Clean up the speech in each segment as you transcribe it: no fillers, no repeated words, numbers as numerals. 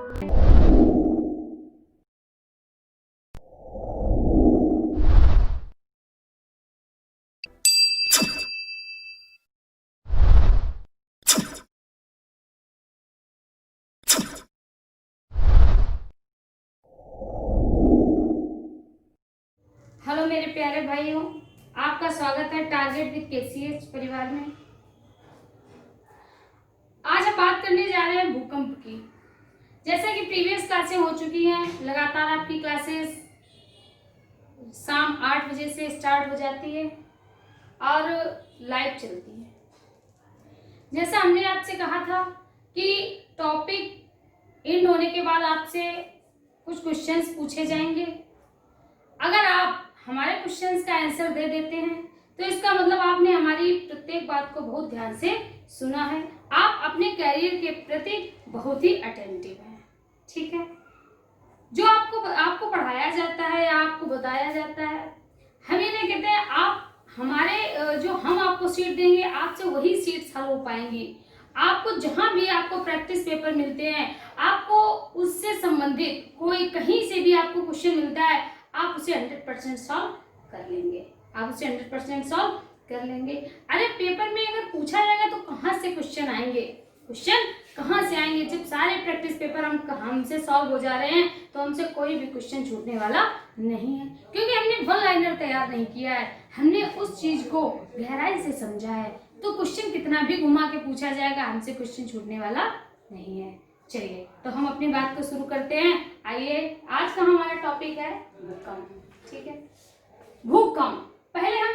Hello मेरे प्यारे भाइयों, आपका स्वागत है टारगेट विद केसीएच परिवार में। आज हम बात करने जा रहे हैं भूकंप की। जैसा कि प्रीवियस क्लासें हो चुकी हैं, लगातार आपकी क्लासेस शाम 8 बजे से स्टार्ट हो जाती है और लाइव चलती है। जैसा हमने आपसे कहा था कि टॉपिक एंड होने के बाद आपसे कुछ क्वेश्चंस पूछे जाएंगे। अगर आप हमारे क्वेश्चंस का आंसर दे देते हैं तो इसका मतलब आपने हमारी प्रत्येक बात को बहुत ध्यान से सुना है, आप अपने करियर के प्रति बहुत ही अटेंटिव हैं। ठीक है, जो आपको पढ़ाया जाता है या आपको बताया जाता है, हम ये नहीं कहते हैं आप हमारे जो हम आपको सीट देंगे आपसे वही सीट्स हल हो पाएंगी। आपको जहां भी आपको प्रैक्टिस पेपर मिलते हैं, आपको उससे संबंधित कोई कहीं से भी आपको क्वेश्चन मिलता है, आप उसे 100% सॉल्व कर लेंगे। आप उसे 100% सॉल्व कर लेंगे। अरे पेपर में अगर पूछा जाएगा तो कहाँ से क्वेश्चन आएंगे? क्वेश्चन कहाँ से आएंगे? जब सारे प्रैक्टिस पेपर हमसे सॉल्व हो जा रहे हैं तो हमसे कोई भी क्वेश्चन छूटने वाला नहीं है, क्योंकि हमने वन लाइनर तैयार नहीं किया है। हमने उस चीज को गहराई से समझा है। तो क्वेश्चन कितना भी घुमा के पूछा जाएगा, हमसे क्वेश्चन छूटने वाला नहीं है। चलिए तो हम अपनी बात को शुरू करते हैं। आइए, आज का हमारा टॉपिक है भूकंप। ठीक है, भूकंप। पहले हम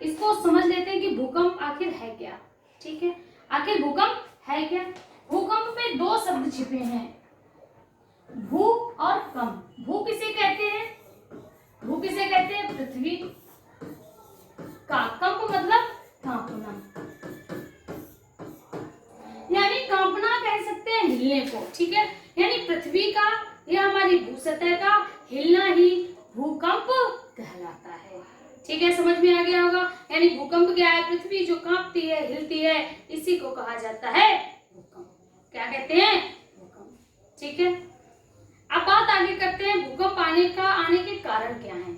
इसको समझ लेते हैं कि भूकंप आखिर है क्या। ठीक है, आखिर भूकंप है क्या? भूकंप में दो शब्द छिपे हैं, भू और कंप। भू किसे कहते हैं? भू किसे कहते हैं? पृथ्वी का। कंप मतलब कांपना, यानी कांपना कह सकते हैं हिलने को। ठीक है, यानी पृथ्वी का या हमारी भू सतह का हिलना ही भूकंप कहलाता है। ठीक है, समझ में आ गया होगा। यानी भूकंप क्या है? पृथ्वी जो कांपती है, हिलती है, इसी को कहा जाता है भूकंप। क्या कहते हैं? भूकंप। ठीक है, अब बात आगे करते हैं भूकंप आने के कारण क्या है।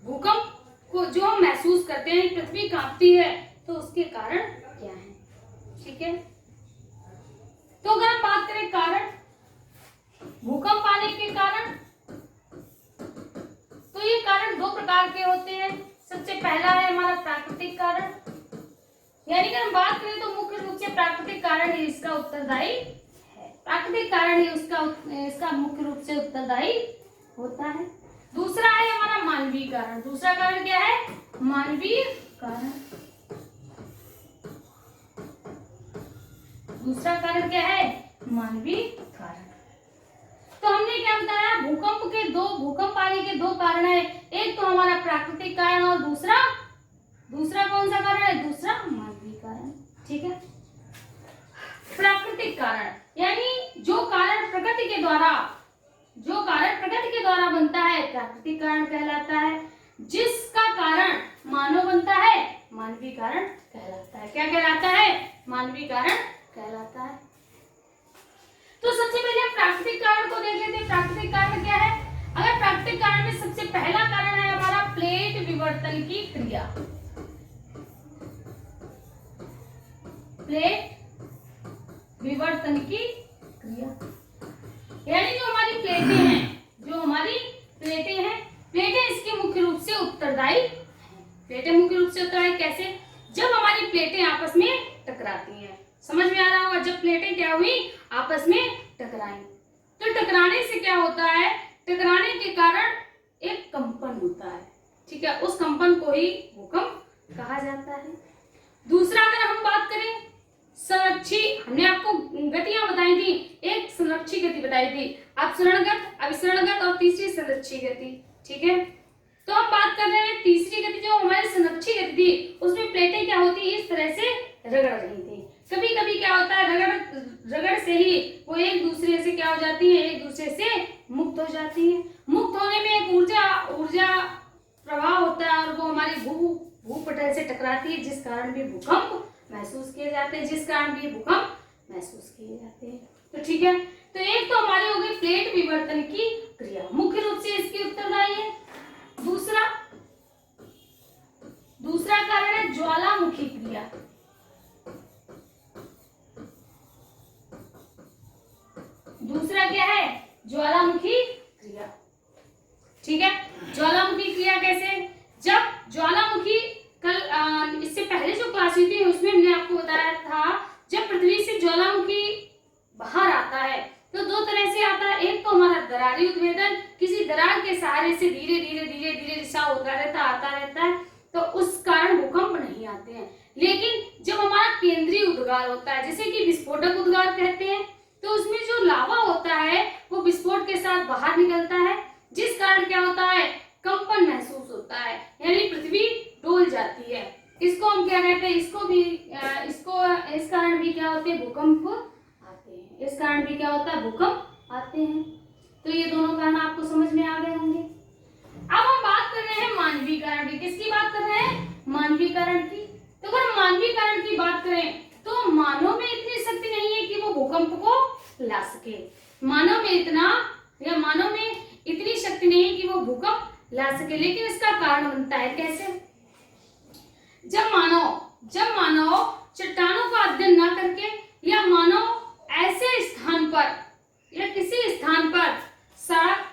भूकंप को जो हम महसूस करते हैं, पृथ्वी कांपती है, तो उसके कारण क्या है? ठीक है, तो अगर हम बात करें कारण, भूकंप आने के कारण, तो ये कारण दो प्रकार के होते हैं। सबसे पहला है हमारा प्राकृतिक कारण, यानी अगर हम बात करें तो मुख्य रूप से प्राकृतिक कारण ही इसका उत्तरदायी है। प्राकृतिक कारण ही इसका मुख्य रूप से उत्तरदायी होता है। दूसरा है हमारा मानवीय कारण। दूसरा कारण क्या है? मानवीय कारण। दूसरा कारण क्या है? मानवीय कारण। तो हमने क्या बताया? भूकंप आने के दो कारण है। एक तो हमारा प्राकृतिक कारण और दूसरा कौन सा कारण है? दूसरा मानवीय कारण। ठीक है, प्राकृतिक कारण यानी जो कारण प्रकृति के द्वारा बनता है, प्राकृतिक कारण कहलाता है। जिसका कारण मानव बनता है, मानवीय कारण कहलाता है। क्या कहलाता है? मानवीय कारण कहलाता है। तो सबसे पहले हम प्राकृतिक कारण को देख लेते हैं। प्राकृतिक कारण क्या है? अगर प्राकृतिक कारण में सबसे पहला कारण है हमारा प्लेट विवर्तन की क्रिया। प्लेट विवर्तन की क्रिया, यानी जो हमारी प्लेटें इसके मुख्य रूप से उत्तरदायी हैं। प्लेटें मुख्य रूप से उत्तरदायी कैसे? जब हमारी प्लेटें आपस में टकराती हैं। समझ में आ रहा होगा, जब प्लेटें क्या हुई? आपस में टकराई। तो टकराने से क्या होता है? टकराने के कारण एक कंपन होता है। ठीक है, उस कंपन को ही भूकंप कहा जाता है। दूसरा अगर हम बात करें संरक्षी, हमने आपको गतियां बताई थी। एक संरक्षी गति बताई थी, अपसरणगत, अभिसरणगत और तीसरी संरक्षी गति। ठीक है, तो हम बात कर रहे हैं तीसरी गति। जो हमारी संरक्षी गति थी उसमें प्लेटें क्या होती, इस तरह से रगड़ रही थी। कभी कभी क्या होता है, रगड़ से ही वो एक दूसरे से क्या हो जाती है? एक दूसरे से मुक्त हो जाती है। मुक्त होने में एक ऊर्जा प्रवाह होता है और वो हमारी भूपटल से टकराती है, जिस कारण भी भूकंप महसूस किए जाते हैं। तो ठीक है, तो एक तो हमारी हो गई प्लेट विवर्तन की क्रिया, मुख्य रूप से इसकी उत्तरदायी है। दूसरा कारण है ज्वालामुखी क्रिया। दूसरा क्या है? ज्वालामुखी क्रिया। ठीक है, ज्वालामुखी क्रिया कैसे? जब ज्वालामुखी कल इससे पहले जो क्लास हुई थी उसमें हमने आपको बताया था, जब पृथ्वी से ज्वालामुखी बाहर आता है तो दो तरह से आता है। एक तो हमारा दरारी उद्भेदन, किसी दरार के सहारे से धीरे धीरे धीरे धीरे रिसाव होता रहता है, आता रहता है, तो उस कारण भूकंप नहीं आते हैं। लेकिन जब हमारा केंद्रीय उद्गार होता है, जैसे कि विस्फोटक उद्गार कहते हैं, तो उसमें जो लावा होता है वो विस्फोट के साथ बाहर निकलता है, जिस कारण क्या होता है? कंपन महसूस होता है, यानी पृथ्वी डोल जाती है। इसको हम क्या कहते हैं? इस कारण भी क्या होते हैं? भूकंप आते हैं। इस कारण भी क्या होता है? भूकंप आते हैं। तो ये दोनों कारण आपको समझ में आ गए होंगे। अब हम बात कर रहे हैं मानवीकरण की। किसकी बात कर रहे हैं? मानवीकरण की। तो अगर मानवीकरण की बात करें तो मानव में इतनी शक्ति नहीं है कि वो भूकंप को ला सके। मानव में इतनी शक्ति नहीं है कि वो भूकंप ला सके, लेकिन इसका कारण बनता है कैसे? जब मानव चट्टानों का अध्ययन न करके या मानव ऐसे स्थान पर या किसी स्थान पर सड़क,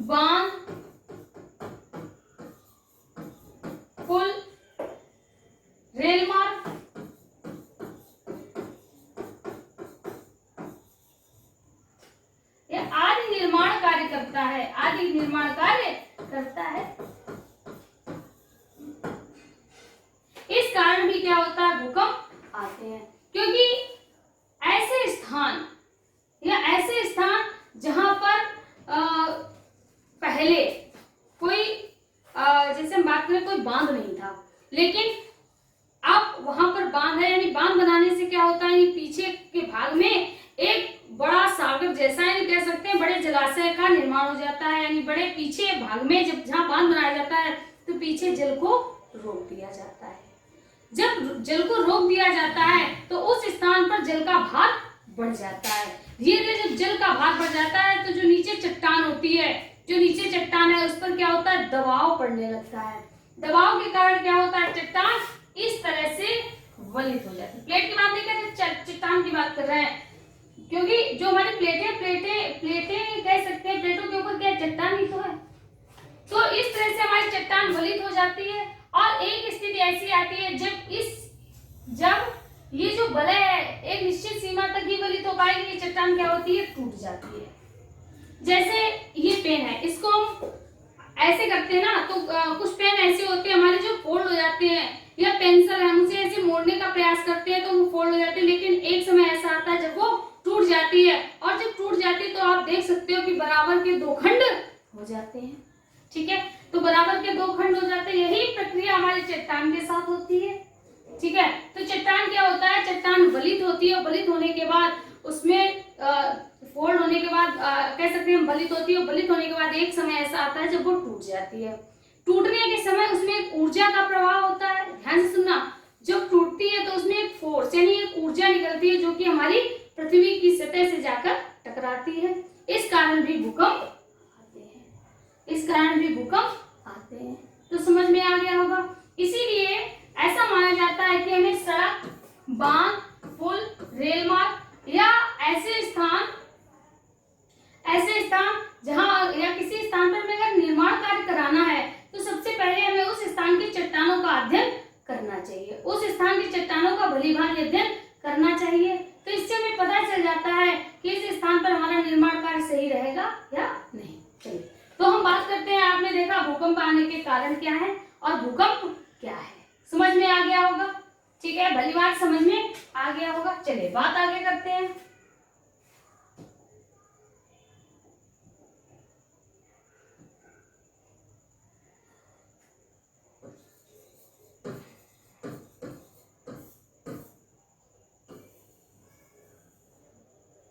बांध, पुल, रेल मार्ग या आदि निर्माण कार्य करता है, इस कारण भी क्या होता है? भूकंप आते हैं। क्योंकि ऐसे स्थान जहां पर पहले कोई जैसे हम बात करें कोई बांध नहीं था, लेकिन अब वहां पर बांध है, यानी बांध बनाने से क्या होता है? पीछे के भाग में एक बड़ा सागर जैसा, यानी कह सकते हैं बड़े जलाशय का निर्माण हो जाता है। यानी बड़े पीछे भाग में जहां बांध बनाया जाता है तो पीछे जल को रोक दिया जाता है। जब जल को रोक दिया जाता है तो उस स्थान पर जल का भार बढ़ जाता है। धीरे धीरे जब जल का भार बढ़ जाता है तो जो नीचे चट्टान होती है, उस पर क्या होता है? दबाव पड़ने लगता है। दबाव के कारण क्या होता है? चट्टान इस तरह से वलित हो जाती है। प्लेट की बात नहीं कर रहे, चट्टान की बात कर रहे हैं, क्योंकि जो हमारी प्लेटें कह सकते हैं, प्लेटों के ऊपर क्या चट्टान ही तो है। तो इस तरह से हमारी चट्टान वलित हो जाती है और एक स्थिति ऐसी आती है जब ये जो वलय है एक निश्चित सीमा तक ही वलित हो पाएगी, ये चट्टान क्या होती है? टूट जाती है। जैसे ये पेन है, इसको हम ऐसे करते हैं ना, तो कुछ पेन ऐसे होते हैं हमारे जो फोल्ड हो जाते हैं, या पेंसिल है उसे ऐसे मोड़ने का प्रयास करते हैं तो वो फोल्ड हो जाते हैं, लेकिन एक समय ऐसा आता है जब वो टूट जाती है, और जब टूट जाती है तो आप देख सकते हो कि बराबर के दो खंड हो जाते हैं। ठीक है, तो बराबर के दो खंड हो जाते हैं। यही प्रक्रिया हमारी चट्टान के साथ होती है। ठीक है, तो चट्टान क्या होता है? चट्टान वलित होती है, वलित होने के बाद उसमें फोल्ड होने के बाद कह सकते हैं वलित होती है। वलित होने के बाद एक समय ऐसा आता है जब वो टूट जाती है। टूटने के समय उसमें एक ऊर्जा का प्रभाव होता है। ध्यान से सुनना, जब टूटती है तो उसमें एक फोर्स यानी एक ऊर्जा निकलती है जो कि हमारी पृथ्वी की सतह से जाकर टकराती है। इस कारण भी भूकंप आते हैं। तो समझ में आ गया होगा। इसीलिए ऐसा माना जाता है कि हमें सड़क, बांध, पुल, रेल मार्ग या ऐसे स्थान जहां या किसी स्थान पर हमें अगर निर्माण कार्य कराना है तो सबसे पहले हमें उस स्थान की चट्टानों का अध्ययन करना चाहिए। उस स्थान की चट्टानों का भलीभांति अध्ययन करना चाहिए। तो इससे हमें पता चल जाता है कि इस स्थान पर हमारा निर्माण कार्य सही रहेगा या नहीं। चलिए, तो हम बात करते हैं। आपने देखा भूकंप आने के कारण क्या है और भूकंप क्या है, समझ में आ गया होगा। ठीक है, भली बात समझ में आ गया होगा। चलिए बात आगे करते हैं।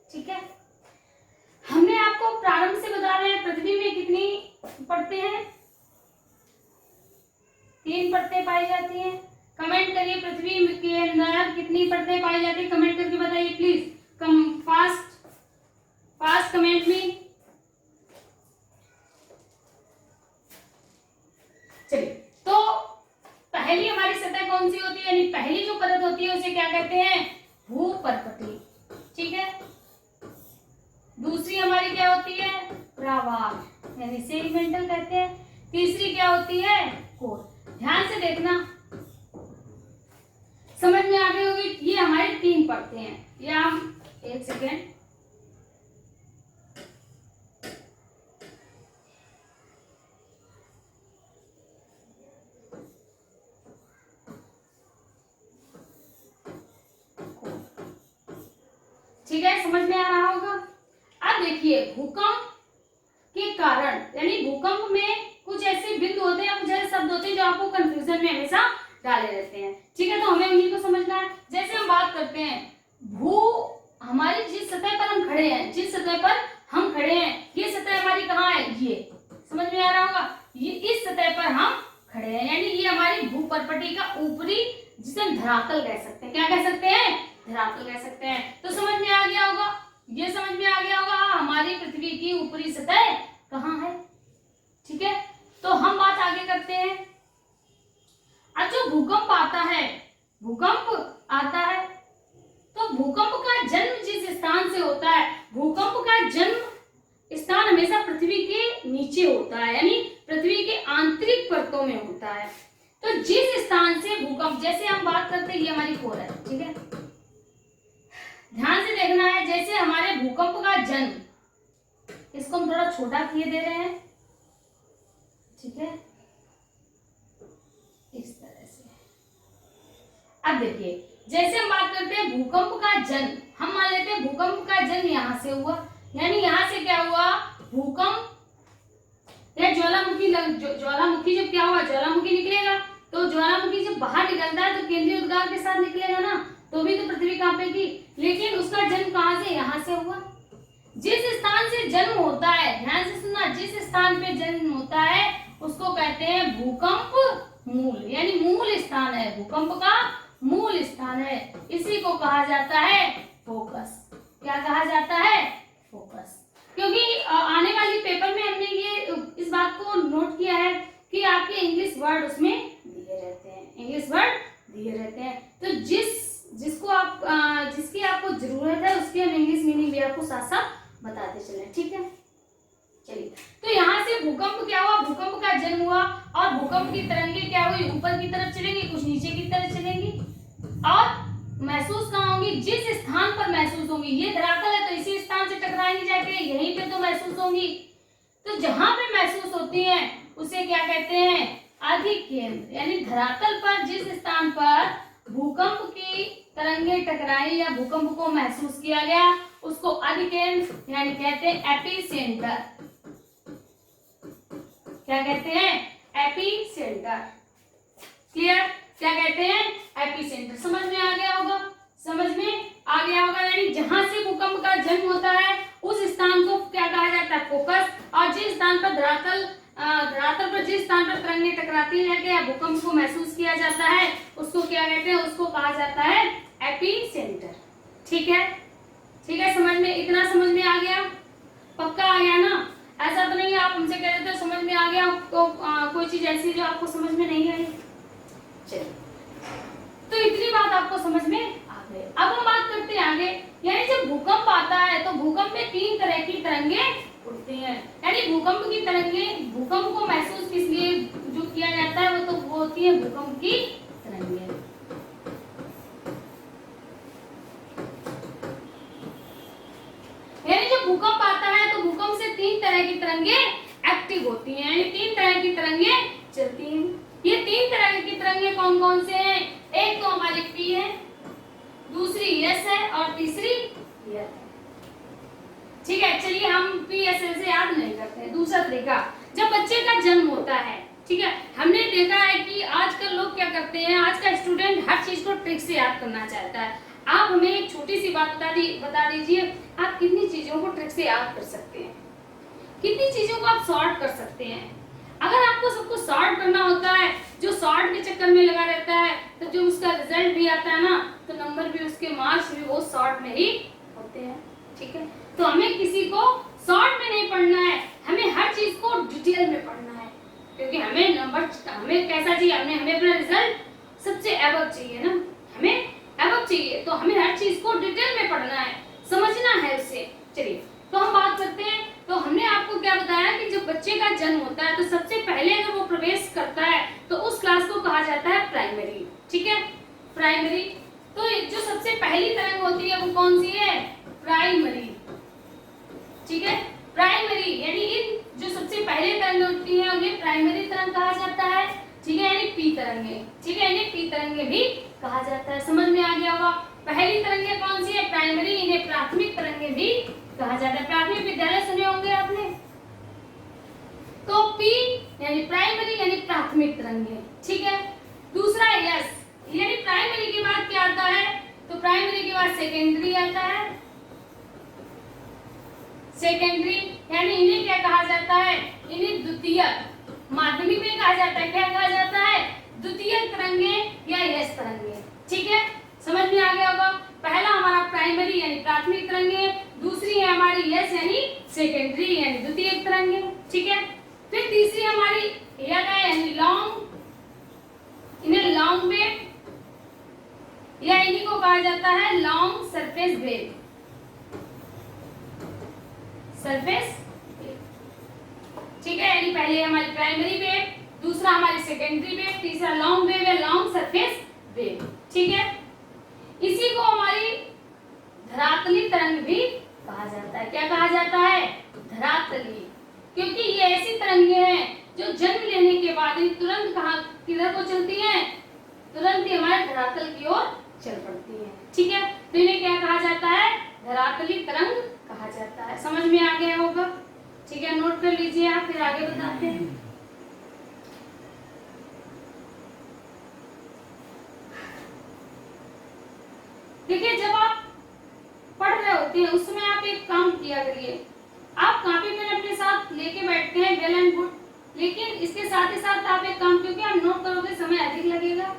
ठीक है, हमने आपको प्रारंभ से बता रहे हैं पृथ्वी में कितनी परतें हैं? 3 परतें पाई जाती हैं। कमेंट करिए पृथ्वी के अंदर कितनी कितनी परतें पाई जाती है, कमेंट करके बताइए प्लीज। कम फास्ट कमेंट में। चलिए, तो पहली हमारी सतह कौन सी होती है, यानी पहली जो परत होती है उसे क्या कहते हैं, भूपर्पटी। ठीक है। दूसरी हमारी क्या होती है, प्रावार यानी सेडिमेंटल कहते हैं। तीसरी क्या होती है, कोर। ध्यान से देखना, समझ में आ गई होगी। ये हमारी 3 परतें हैं। या हम एक सेकेंड, ठीक है, समझ में आ रहा होगा। अब देखिए, भूकंप के कारण यानी भूकंप में कुछ ऐसे बिंदु होते हैं, कुछ ऐसे शब्द होते हैं जो आपको कंफ्यूजन में हमेशा डाले रहते हैं। ठीक है, तो हमें उन्हीं को समझना है। जैसे हम बात करते हैं हमारी जिस सतह पर हम खड़े हैं, जिस सतह पर हम खड़े हैं, ये सतह हमारी कहाँ है, ये समझ में आ रहा होगा। ये इस सतह पर हम खड़े हैं, यानी ये हमारी भूपर्पटी का ऊपरी, जिसे हम धरातल कह सकते हैं। क्या कह सकते हैं, धरातल कह सकते हैं। तो समझ में आ गया होगा, ये समझ में आ गया होगा हमारी पृथ्वी की ऊपरी सतह कहाँ है। ठीक है, तो हम बात आगे करते हैं। अब जो भूकंप आता है, भूकंप आता है, तो भूकंप का जन्म जिस स्थान से होता है, भूकंप का जन्म स्थान हमेशा पृथ्वी के नीचे होता है, यानी पृथ्वी के आंतरिक परतों में होता है। तो जिस स्थान से भूकंप, जैसे हम बात करते हैं, ये हमारी कोर है। ठीक है, ध्यान से देखना है। जैसे हमारे भूकंप का जन्म, इसको हम थोड़ा छोटा किए दे रहे हैं। ठीक है, इस तरह से। अब देखिए, जैसे हम बात करते हैं भूकंप का जन्म, हम मान लेते हैं भूकंप का जन्म यहां से हुआ, यानी यहां से क्या हुआ, भूकंप या ज्वालामुखी जब क्या हुआ, ज्वालामुखी निकलेगा, तो ज्वालामुखी जब बाहर निकलता है तो केंद्रीय उद्गार के साथ निकलेगा ना, तो भी तो पृथ्वी कांपेगी। लेकिन उसका जन्म कहां से, यहां से हुआ। जिस स्थान से जन्म होता है, ध्यान से सुनना, जिस स्थान पे जन्म होता है उसको कहते हैं भूकंप मूल, यानी मूल स्थान है, भूकंप का मूल स्थान है। इसी को कहा जाता है फोकस। क्या कहा जाता है, फोकस। क्योंकि आने वाली पेपर में हमने ये इस बात को नोट किया है कि आपके इंग्लिश वर्ड उसमें दिए रहते हैं, इंग्लिश वर्ड दिए रहते हैं। तो जिसकी आपको जरूरत है उसकी हम इंग्लिश मीनिंग भी आपको साथ साथ बताते चले। ठीक है, चलिए, तो यहाँ से भूकंप क्या हुआ, भूकंप का जन्म हुआ, और भूकंप की तरंगे क्या हुई, ऊपर की तरफ चलेंगी, कुछ नीचे की तरफ चलेंगी, और महसूस कहाँ होंगी, जिस स्थान पर महसूस होंगी। ये धरातल है तो इसी स्थान से टकराएंगी जाके, यहीं पे तो महसूस होंगी। तो जहां पे महसूस होती है उसे क्या कहते हैं, अधिकेंद्र, यानी धरातल पर जिस स्थान पर भूकंप की तरंगे टकराई या भूकंप को महसूस किया गया उसको अधिकेंद्र यानी कहते हैं एपिसेंटर। क्या कहते हैं, एपिसेंटर। क्लियर, क्या कहते हैं, एपिसेंटर। समझ में आ गया होगा, समझ में आ गया होगा। यानी जहां से भूकंप का जन्म होता है उस स्थान को क्या कहा जाता है, फोकस। और जिस स्थान पर धरातल पर जिस स्थान पर तरंगे टकराती है या भूकंप को महसूस किया जाता है उसको क्या कहते हैं, उसको कहा जाता है एपिसेंटर। ठीक है, ठीक है, समझ में, इतना समझ में आ गया, पक्का आ गया ना। ऐसा तो नहीं है आप हमसे कह रहे थे समझ में आ गया तो कोई चीज ऐसी जो आपको समझ में नहीं आई। चलिए, तो इतनी बात आपको समझ में आ गई। अब हम बात करते हैं आगे, यानी जब भूकंप आता है तो भूकंप में 3 तरह की तरंगे उठती हैं। यानी भूकंप की तरंगे, भूकंप को महसूस किस लिए जो किया जाता है वो होती है भूकंप की तरंगे। यानी जब भूकंप आता है तो भूकंप से 3 तरह की तरंगे एक्टिव होती हैं, यानी 3 तरह की तरंगे चलती हैं। ये 3 तरह की तरंगे कौन कौन से हैं, एक तो हमारी पी है, दूसरी एस है और तीसरी एल है। ठीक है, चलिए हम पी एस एल से याद नहीं करते हैं। दूसरा तरीका, जब बच्चे का जन्म होता है, ठीक है, हमने देखा है कि आजकल लोग क्या करते हैं, आज का स्टूडेंट हर चीज को ट्रिक से याद करना चाहता है। आप हमें एक छोटी सी बात बता दीजिए, आप कितनी चीजों को ट्रिक से याद कर सकते हैं, कितनी चीजों को आप सॉर्ट कर सकते हैं। अगर आपको सबको सॉर्ट करना होता है, जो सॉर्ट के चक्कर में लगा रहता है, तो जो उसका रिजल्ट भी आता है ना, तो नंबर भी उसके मार्क्स भी वो सॉर्ट में ही होते हैं। ठीक है, तो हमें किसी को शॉर्ट में नहीं पढ़ना है, हमें हर चीज को डिटेल में पढ़ना है, क्योंकि हमें नंबर, हमें कैसा चाहिए, हमें अपना रिजल्ट सबसे एबव चाहिए ना, हमें एबव चाहिए, तो हमें हर चीज को डिटेल में पढ़ना है, समझना है उससे। चलिए तो हम बात करते हैं। तो हमने आपको क्या बताया कि जब बच्चे का जन्म होता है तो सबसे पहले अगर वो प्रवेश करता है तो उस क्लास को कहा जाता है प्राइमरी। ठीक है, प्राइमरी। तो जो सबसे पहली तरंग होती है वो कौन सी है? प्राइमरी। ठीक है, प्राइमरी यानी इन जो सबसे पहले तरंग होती है उन्हें प्राइमरी तरंग कहा जाता है। ठीक है, यानी पी तरंगे। ठीक है, यानी पी तरंगे भी कहा जाता है। समझ में आ गया होगा। पहली तरंगे कौन सी है? प्राइमरी। इन्हें प्राथमिक तरंगे भी कहा जाता है। प्राथमिक विद्यालय सुने होंगे आपने। तो पी यानी प्राइमरी यानी प्राथमिक तरंगे। ठीक है, दूसरा यस यानी प्राइमरी के बाद क्या आता है? तो प्राइमरी के बाद सेकेंडरी आता है। सेकेंडरी यानी इन्हें क्या कहा जाता है? इन्हें द्वितीयक, माध्यमिक में कहा जाता है। क्या कहा जाता है? द्वितीयक तरंगे या यस तरंगे। ठीक है, समझ में आ गया होगा। पहला हमारा प्राइमरी यानी प्राथमिक तरंगे, दूसरी है हमारी यस यानी सेकेंडरी यानी द्वितीयक तरंगे। ठीक है, फिर तीसरी हमारी एयर है यानी लॉन्ग, इन्हें लॉन्ग वेव या इन्हीं को कहा जाता है लॉन्ग सरफेस वेव। सरफेस, ठीक है, यानी पहले हमारी प्राइमरी वेव, दूसरा हमारी सेकेंडरी वेव, तीसरा लॉन्ग वेव या लॉन्ग सरफेस वेव। ठीक है, इसी को हमारी धरातली तरंग भी कहा जाता है। क्या कहा जाता है? धरातली, क्योंकि ये ऐसी तरंगे हैं जो जन्म लेने के बाद ही तुरंत कहां किधर को चलती हैं? तुरंत ही हमारे धरातल की ओर चल पड़ती हैं। ठीक है, तो इन्हें क्या कहा जाता है? धरातली तरंग कहा जाता है। समझ में आ गया होगा। ठीक है, नोट कर लीजिए आप, फिर आगे बताते हैं। देखिए, जब आप पढ़ रहे होते हैं उस समय आप एक काम किया करिए। आप कॉपी पेन अपने साथ लेके बैठते हैं, वेल एंड गुड, लेकिन इसके साथ ही साथ आप एक काम, क्योंकि आप नोट करोगे समय अधिक लगेगा,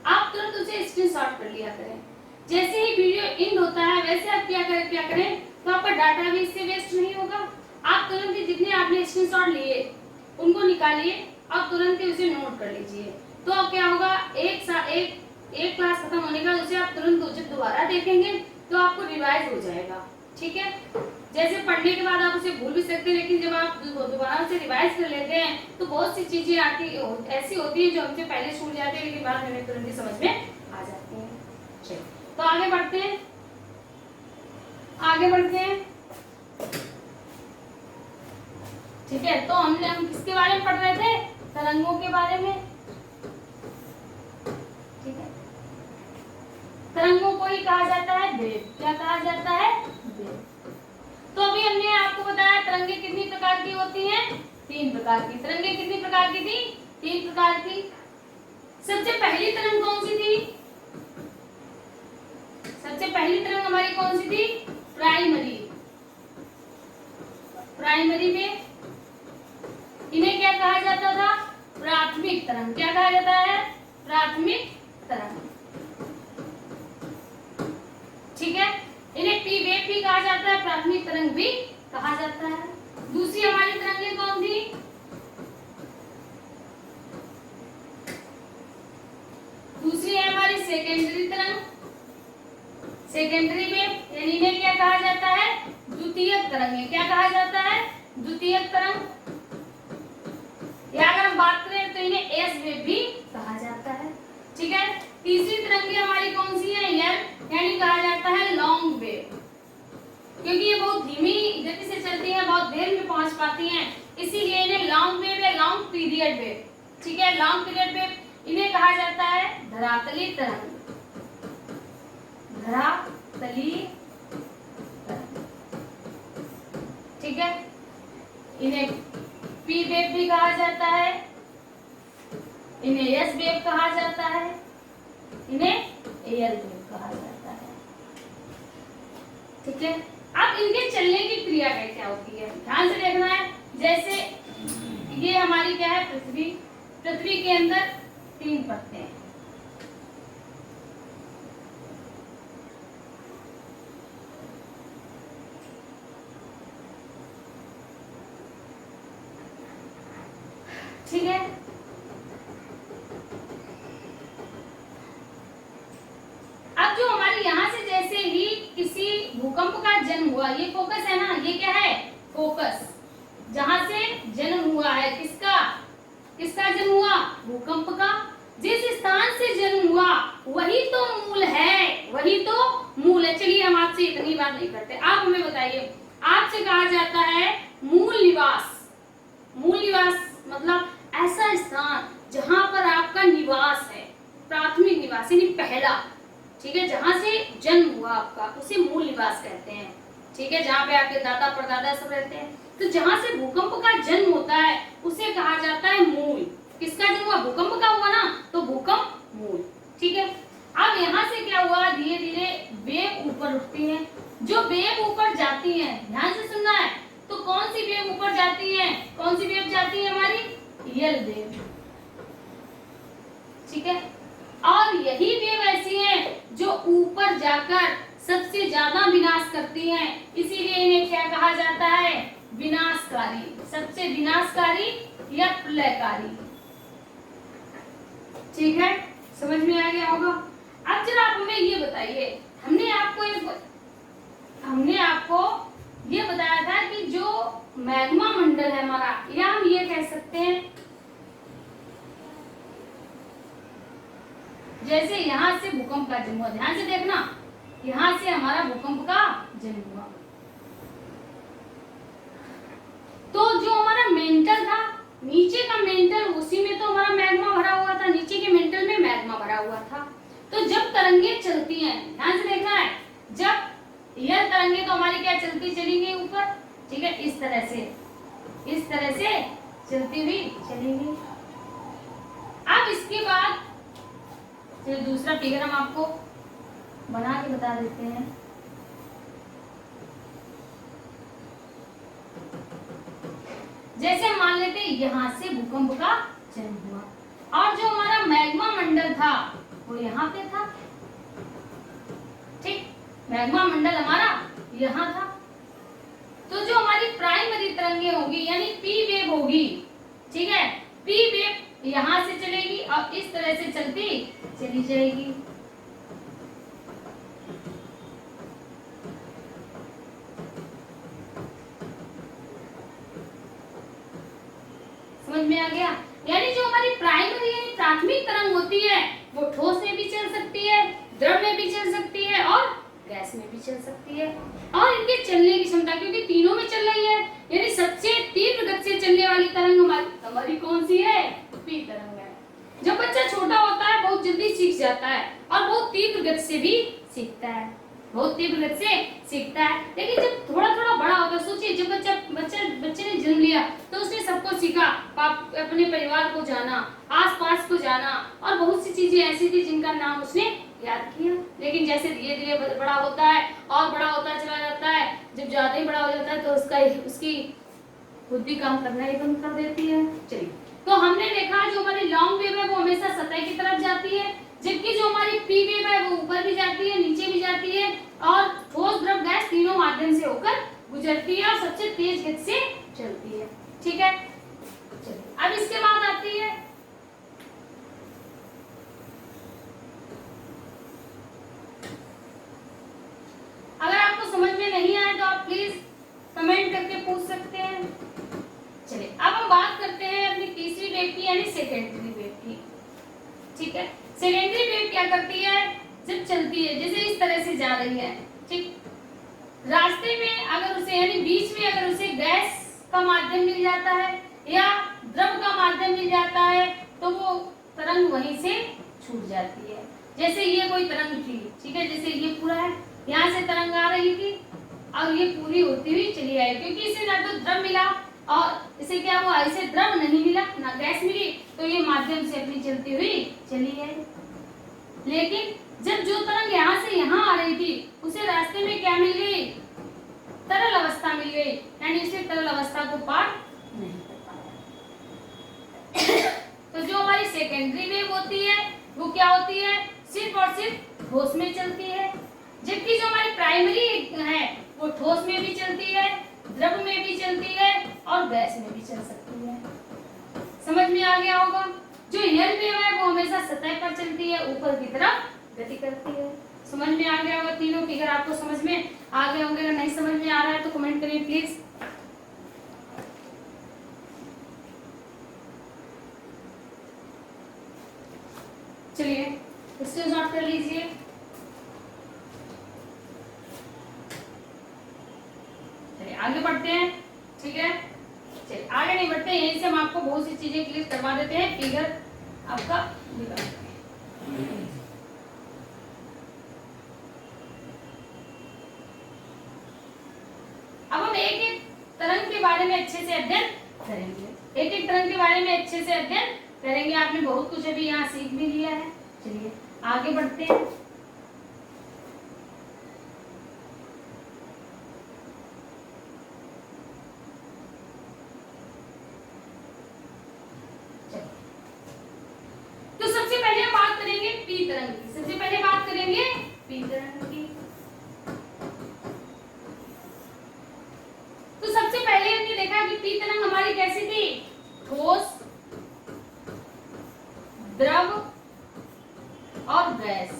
आप तुरंत उसे स्क्रीनशॉट कर लिया करें। जैसे ही वीडियो एंड होता है वैसे आप क्या करें तो आपका डाटा भी इससे वेस्ट नहीं होगा। आप तुरंत ही जितने आपने स्क्रीनशॉट लिए उनको निकालिए और तुरंत ही उसे नोट कर लीजिए। तो अब क्या होगा, एक क्लास खत्म होने के बाद उसे आप तुरंत जब दोबारा देखेंगे तो आपको रिवाइज हो जाएगा। ठीक है, जैसे पढ़ने के बाद आप उसे भूल भी सकते हैं, लेकिन जब आप दोबारा उसे रिवाइज कर लेते हैं तो बहुत सी चीजें ऐसी होती है जो हमसे पहले छूट जाती है, लेकिन बाद में तुरंत ही समझ में आ जाती है। चलिए तो आगे बढ़ते हैं। ठीक है, तो हम किसके बारे में पढ़ रहे थे? तरंगों के बारे में। ठीक है, तरंगों को ही कहा जाता है वेव। क्या कहा जाता है? वेव। तो अभी हमने आपको बताया तरंगे कितनी प्रकार की होती हैं? 3 प्रकार की। तरंगे कितनी प्रकार की थी? 3 प्रकार की। सबसे पहली तरंग कौन सी थी? सबसे पहली तरंग हमारी कौन सी थी? प्राइमरी। प्राइमरी में इन्हें क्या कहा जाता था? प्राथमिक तरंग। क्या कहा जाता है? प्राथमिक तरंग। ठीक है, इन्हें पी वेव भी कहा जाता है, प्राथमिक तरंग भी कहा जाता है। दूसरी हमारी तरंगें कौन थी? दूसरी है हमारी सेकेंडरी तरंग। सेकेंडरी वेव यानी इन्हें क्या कहा जाता है? द्वितीयक तरंगें। क्या कहा जाता है? द्वितीयक तरंग। या अगर हम बात करें तो इन्हें एस वेव भी कहा जाता है। ठीक है, तीसरी तरंगे हमारी कौन सी है? एल यानी कहा जाता है लॉन्ग वेव, क्योंकि ये बहुत धीमी गति से चलती है, बहुत देर में पहुंच पाती हैं, इसीलिए इन्हें लॉन्ग वेव या लॉन्ग पीरियड वेव। ठीक है, लॉन्ग पीरियड वेव इन्हें कहा जाता है धरातली तरंग। धरातली तरंग। ठीक है, इन्हें पी वेव भी कहा जाता है, इन्हें एस वेव कहा जाता है, इन्हें एयर वेव कहा जाता है। ठीक है, अब इनके चलने की क्रिया क्या होती है ध्यान से देखना है। जैसे ये हमारी क्या है, पृथ्वी। पृथ्वी के अंदर 3 परतें हैं। ठीक है, अब जो हमारी यहाँ से जैसे ही किसी भूकंप का जन्म हुआ, ये फोकस है ना, ये क्या है, फोकस, जहां से जन्म हुआ है, किसका किसका जन्म हुआ, भूकंप का। जिस स्थान से जन्म हुआ वही तो मूल है, वही तो मूल है। चलिए हम आपसे इतनी बात नहीं करते, आप हमें बताइए, आपसे कहा जाता है मूल निवास। मूल निवास मतलब ऐसा स्थान जहां पर आपका निवास है, प्राथमिक निवास यानी पहला, ठीक है, जहां से जन्म हुआ आपका, उसे मूल निवास कहते हैं। ठीक है, जहाँ पे आपके दादा परदादा सब रहते हैं। तो जहां से भूकंप का जन्म होता है उसे कहा जाता है मूल। किसका जन्म हुआ, भूकंप का हुआ ना, तो भूकंप मूल। ठीक है, अब यहाँ से क्या हुआ, धीरे धीरे वेव ऊपर उठती है। जो वेव ऊपर जाती है, ध्यान से सुनना है, तो कौन सी वेव ऊपर जाती है, कौन सी वेव जाती है, हमारी यल वेव। ठीक है, और यही वेव ऐसी है जो ऊपर जाकर सबसे ज्यादा विनाश करती हैं, इसीलिए इन्हें क्या कहा जाता है, विनाशकारी, सबसे विनाशकारी या प्रलयकारी। ठीक है, समझ में आ गया होगा। अब जरा आप हमें ये बताइए, हमने आपको ये बताया था कि जो मैग्मा मंडल है हमारा, या हम ये कह सकते हैं जैसे यहाँ से भूकंप का जन्म हुआ, ध्यान से देखना, यहाँ से हमारा भूकंप का जन्म हुआ, तो जो हमारा मेंटल था, नीचे का मेंटल, उसी में तो हमारा मैग्मा भरा हुआ था, नीचे के मेंटल में मैग्मा भरा हुआ था। तो जब तरंगे चलती हैं, ध्यान से देखना है, जब यह तरंगे तो हमारी क्या चलती चलेंगी ऊपर, ठीक है, इस तरह से चलती हुई चलेंगी। अब इसके बाद फिर दूसरा फिगर हम आपको बना के बता देते हैं। जैसे मान लेते हैं यहाँ से भूकंप का जन्म हुआ, और जो हमारा मैग्मा मंडल था वो यहाँ पे था। ठीक, मैग्मा मंडल हमारा यहाँ था। तो जो हमारी प्राइमरी तरंगे होगी यानी पी वेव होगी, ठीक है, पी वेव यहाँ से चलेगी और इस तरह से चलती चली जाएगी। समझ में आ गया, यानी जो हमारी प्राइमरी यानी प्राथमिक तरंग होती है वो ठोस में भी चल सकती है, द्रव में भी चल सकती है और गैस में भी चल सकती है। और इनके चलने की क्षमता, क्योंकि तीनों में चल रही है, यानी सबसे तीव्र गति से चलने वाली तरंग हमारी कौन सी है, पी तरंग है। जब बच्चा छोटा होता है बहुत जल्दी सीख जाता है और बहुत तीव्र गति से भी सीखता है, बहुत तीव्र गति से सीखता है। लेकिन जब थोड़ा थोड़ा बड़ा होता है, सोचिए जब बच्चे ने जन्म लिया तो उसने सबको सीखा, अपने परिवार को जाना, आसपास को जाना, और बहुत सी चीजें ऐसी थी जिनका नाम उसने याद किया। लेकिन जैसे धीरे धीरे बड़ा होता है और बड़ा होता चला जाता है, जब ज्यादा ही बड़ा हो जाता है तो उसकी बुद्धि काम करना ही बंद कर देती है। चलिए, तो हमने देखा जो हमारी लॉन्ग वेव है वो हमेशा सतह की तरफ जाती है, जबकि जो हमारी पी वेव है वो ऊपर भी जाती है, नीचे भी जाती है, और ठोस द्रव गैस तीनों माध्यम से होकर गुजरती है और सबसे तेज गति से चलती है। ठीक है, चलिए अब इसके बाद आती है अगर आपको समझ में नहीं आए तो आप प्लीज कमेंट करके पूछ सकते हैं। चलिए अब हम बात करते हैं अपनी तीसरी वेव की यानी सेकेंडरी वेव की। ठीक है, सेकेंडरी वेव क्या करती है, जब चलती है जैसे इस तरह से जा रही है, ठीक, रास्ते में अगर उसे यानी बीच में अगर उसे गैस का माध्यम मिल जाता है या द्रव का माध्यम मिल जाता है तो वो तरंग वहीं से छूट जाती है। जैसे ये कोई तरंग थी, ठीक है, जैसे ये पूरा है, यहाँ से तरंग आ रही थी और ये पूरी होती हुई चली आई, क्योंकि इसे ना तो द्रव मिला और इसे क्या हुआ, इसे द्रव नहीं मिला ना गैस मिली, तो ये माध्यम से अपनी चलती हुई चली आई। लेकिन जब जो तरंग यहाँ से यहाँ आ रही थी उसे रास्ते में क्या मिल गई, तरल अवस्था मिल गई, यानी इसे तरल अवस्था को पार नहीं कर पाया। सेकेंडरी वेव होती है वो क्या होती है, सिर्फ और सिर्फ ठोस में चलती है, जबकि जो हमारी प्राइमरी है वो ठोस में भी चलती है, द्रव में भी चलती है और गैस में भी चल सकती है। समझ में आ गया होगा। जो एयर वेव है वो हमेशा सतह पर चलती है, ऊपर की तरफ गति करती है। समझ में आ गया होगा तीनों फिगर आपको समझ में आ गए होंगे। अगर नहीं समझ में आ रहा है तो कमेंट करिए प्लीज। चलिए स्क्रीनशॉट कर लीजिए। चलिए आगे बढ़ते हैं, ठीक है। चलिए आगे नहीं बढ़ते, यहीं से हम आपको बहुत सी चीजें क्लियर करवा देते हैं, फिगर आपका निकाल देंगे। अब हम एक एक तरंग के बारे में अच्छे से अध्ययन करेंगे, एक एक तरंग के बारे में अच्छे से अध्ययन करेंगे। आपने बहुत कुछ अभी यहाँ सीख भी लिया है। चलिए आगे बढ़ते हैं। तो सबसे पहले हम बात करेंगे पी तरंग की। सबसे पहले बात करेंगे पी तरंग की। तो सबसे पहले हमने देखा कि पी तरंग हमारी कैसी थी, ठोस, द्रव और गैस,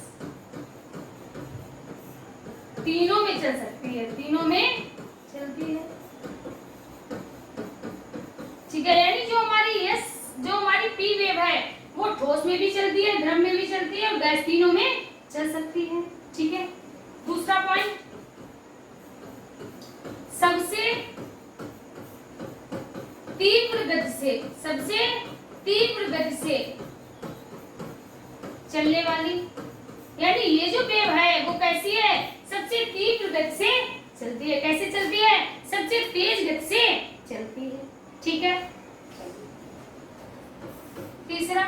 तीनों में चल सकती है, तीनों में चलती है, ठीक है। यानी जो हमारी पी वेव है वो ठोस में भी चलती है, द्रव में भी चलती है और गैस, तीनों में चल सकती है, ठीक है। दूसरा पॉइंट, सबसे तीव्र गति से चलने वाली, यानी ये जो वेव है वो कैसी है, सबसे तीव्र गति से चलती है। कैसे चलती है, सबसे तेज गति से चलती है, ठीक है। तीसरा,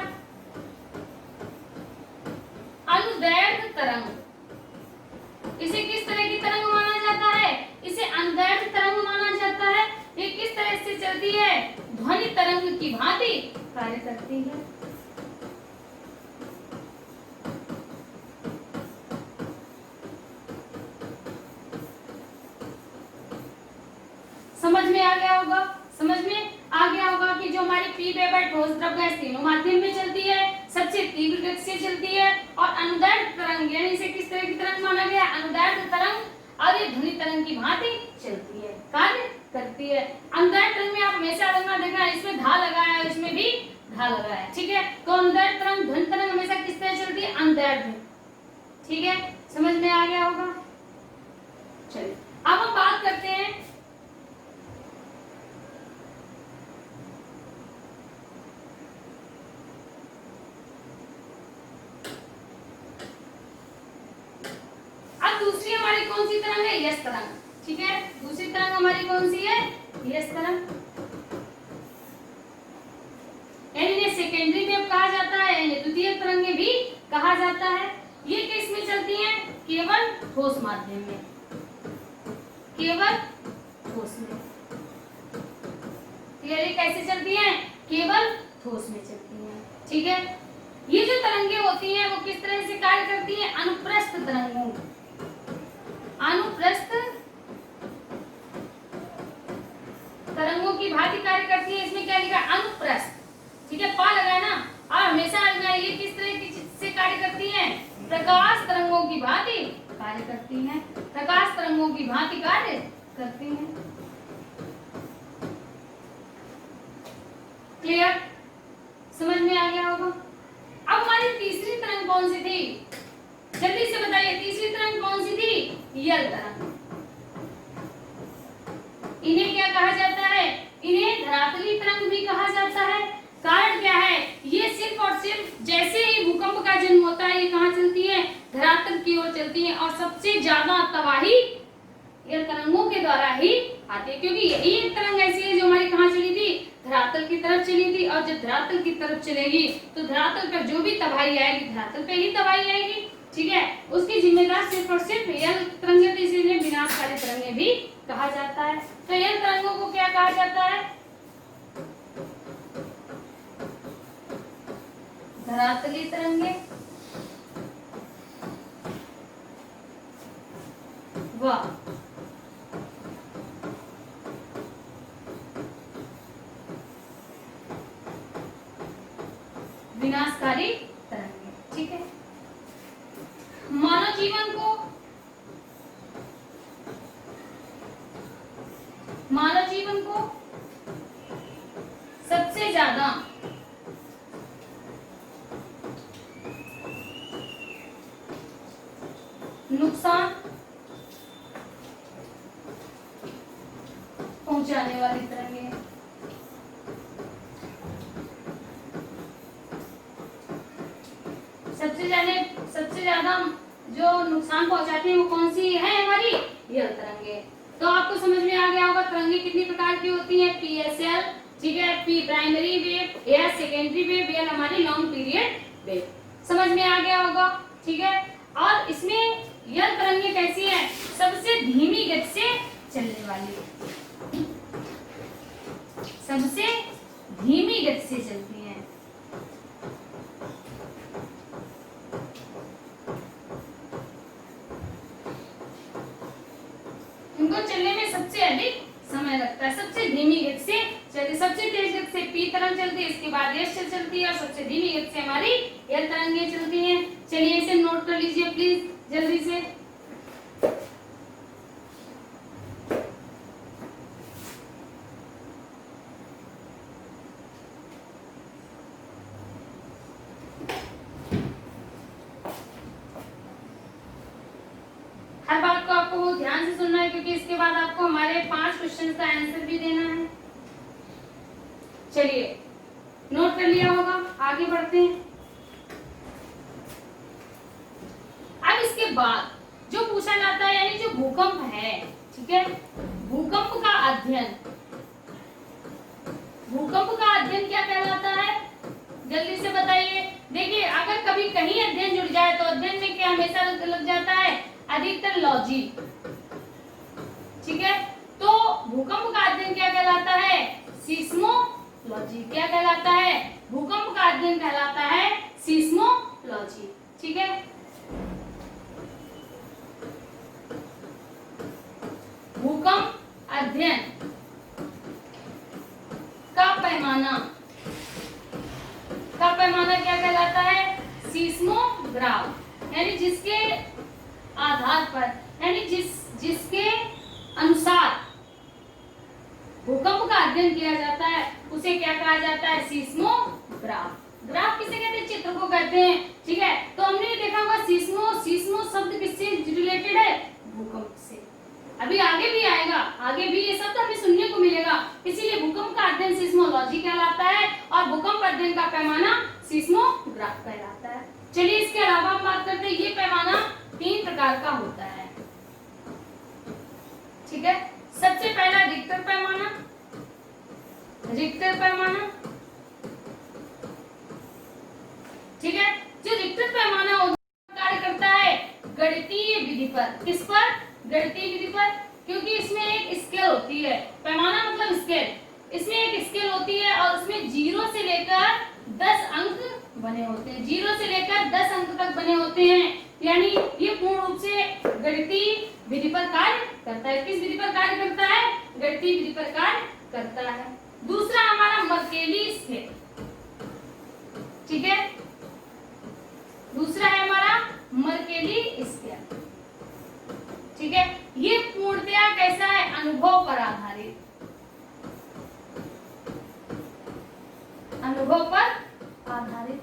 अनुदैर्ध्य तरंग। इसे किस तरह की तरंग माना जाता है, इसे अनुदैर्ध्य तरंग माना जाता है। ये किस तरह से चलती है, ध्वनि तरंग की भांति कार्य करती है। समझ में आ गया होगा, समझ में आ गया होगा कि जो हमारी पी वेव है ठोस, द्रव, गैस तीनों माध्यम में चलती है, सबसे तीव्र गति से चलती है और अनुदैर्ध्य तरंग, यानी इसे किस तरह की तरंग माना गया, अनुदैर्ध्य तरंग, और ये ध्वनि तरंग की भांति चलती है, कार्य करती है। अनुदैर्ध्य तरंग में आप हमेशा रखना देखना, इसमें धा लगाया है, इसमें भी धा लगाया है, ठीक है। तो अनुदैर्ध्य तरंग, ध्वनि तरंग हमेशा किस तरह चलती है, अनुदैर्ध्य, ठीक है। समझ में आ गया होगा। चलिए अब हम बात करते हैं दूसरी हमारी कौन सी तरंग है, यस तरंग, ठीक है। दूसरी तरंग हमारी कौन सी है, यस तरंग, यानी इन्हें सेकेंडरी वेव कहा जाता है, इन्हें द्वितीय तरंगे भी कहा जाता है। ये किस में चलती हैं, केवल ठोस माध्यम में, केवल ठोस में। ये कैसे चलती हैं, केवल ठोस में चलती हैं, ठीक है। ये जो तरंगे होती हैं वो किस तरह से कार्य करती हैं, अनुप्रस्थ तरंगों, अनुप्रस्थ तरंगों की भांति कार्य करती है। इसमें क्या लिखा, अनुप्रस्थ, ठीक है, पा लगाए ना, और हमेशा ये किस तरह की से कार्य करती हैं, प्रकाश तरंगों की भांति कार्य करती हैं, प्रकाश तरंगों की भांति कार्य करती हैं। क्लियर, समझ में आ गया होगा। अब हमारी तीसरी तरंग कौन सी थी, जल्दी से बताइए, तीसरी तरंग कौन सी थी, यल तरंग। इन्हें क्या कहा जाता है, इन्हें धरातली तरंग भी कहा जाता है। कारण क्या है, ये सिर्फ और सिर्फ जैसे ही भूकंप का जन्म होता है ये कहाँ चलती है, धरातल की ओर चलती है, और सबसे ज्यादा तबाही ये तरंगों के द्वारा ही आती है, क्योंकि यही एक तरंग ऐसी है जो हमारी कहाँ चली थी, धरातल की तरफ चली थी। और जब धरातल की तरफ चलेगी तो धरातल पर जो भी तबाही आएगी, धरातल पे ही तबाही आएगी, ठीक है। उसकी जिम्मेदार सिर्फ और सिर्फ यल तरंगे, तो इसीलिए विनाशकारी तरंगे भी कहा जाता है। तो यल तरंगों को क्या कहा जाता है, धरातलीय तरंगे व विनाशकारी तरंगे। ठीक है, मानव जीवन को सबसे ज्यादा नुकसान पहुंचाने वाली तरंगे सबसे ज्यादा जो नुकसान पहुंचाती है वो कौन सी है हमारी? यल तरंगे। तो आपको समझ में आ गया होगा तरंगे कितनी प्रकार की होती है? पीएसएल, ठीक है, P primary wave, S secondary wave, L हमारी लॉन्ग पीरियड वेव। समझ में आ गया होगा, ठीक है। और इसमें यल तरंगे कैसी है? सबसे धीमी गति से चलने वाली, सबसे धीमी गति से चलती है। इनको चलने में सबसे अधिक समय लगता है, सबसे धीमी गति से चलती। सबसे तेज गति से पी तरंग चलती है, इसके बाद एस चलती है और सबसे धीमी गति से हमारी एल तरंगे चलती हैं। चलिए इसे नोट कर लीजिए प्लीज जल्दी से। हर बात को आपको ध्यान से सुनना है क्योंकि इसके बाद आपको हमारे 5 क्वेश्चन का आंसर भी देना है। चलिए नोट कर लिया होगा, आगे बढ़ते हैं। अब इसके बाद जो पूछा जाता है यानी जो भूकंप है, ठीक है, भूकंप का अध्ययन, भूकंप का अध्ययन क्या कहलाता है? जल्दी से बताइए। देखिए अगर कभी कहीं अध्ययन जुड़ जाए तो अध्ययन में क्या हमेशा लग जाता है? अधिकतर लॉजी, ठीक है। तो भूकंप का अध्ययन क्या कहलाता है? सीस्मोलॉजी। क्या कहलाता है? भूकंप का अध्ययन कहलाता है सीस्मोलॉजी, ठीक है। भूकंप अध्ययन का पैमाना क्या कहलाता है? सीस्मोग्राफ। यानी जिसके आधार पर, यानी जिसके अनुसार भूकंप का अध्ययन किया जाता है उसे क्या कहा जाता है? सीस्मोग्राफ। ग्राफ किसे कहते हैं? चित्र को कहते हैं, ठीक है। तो हमने ये देखा होगा सीस्मो शब्द किससे रिलेटेड है? भूकंप से। अभी आगे भी आएगा, आगे भी ये शब्द हमें सुनने को मिलेगा। इसीलिए भूकंप का अध्ययन सीस्मोलॉजी कहलाता है और भूकंप अध्ययन का पैमाना सीस्मोग्राफ कहलाता है। चलिए इसके अलावा हम बात करते हैं, ये पैमाना 3 प्रकार का होता है, ठीक है। सबसे पहला रिक्टर पैमाना, ठीक है। जो रिक्टर पैमाना कार्य करता है गणितीय विधि पर। किस पर? गणितीय विधि पर, क्योंकि इसमें एक स्केल होती है। पैमाना मतलब स्केल। इसमें एक स्केल होती है और उसमें 0 से लेकर 10 अंक बने होते हैं। 0 से लेकर 10 अंक तक बने होते हैं। यानी ये पूर्ण रूप से गणितीय विधि पर कार्य करता है। किस विधि पर कार्य करता है? गणितीय विधि पर कार्य करता है। दूसरा हमारा मर्केली स्केल, ठीक है। दूसरा है हमारा मर्केली स्केल, ठीक है। ये पूर्णतया कैसा है? अनुभव पर आधारित, अनुभव पर आधारित,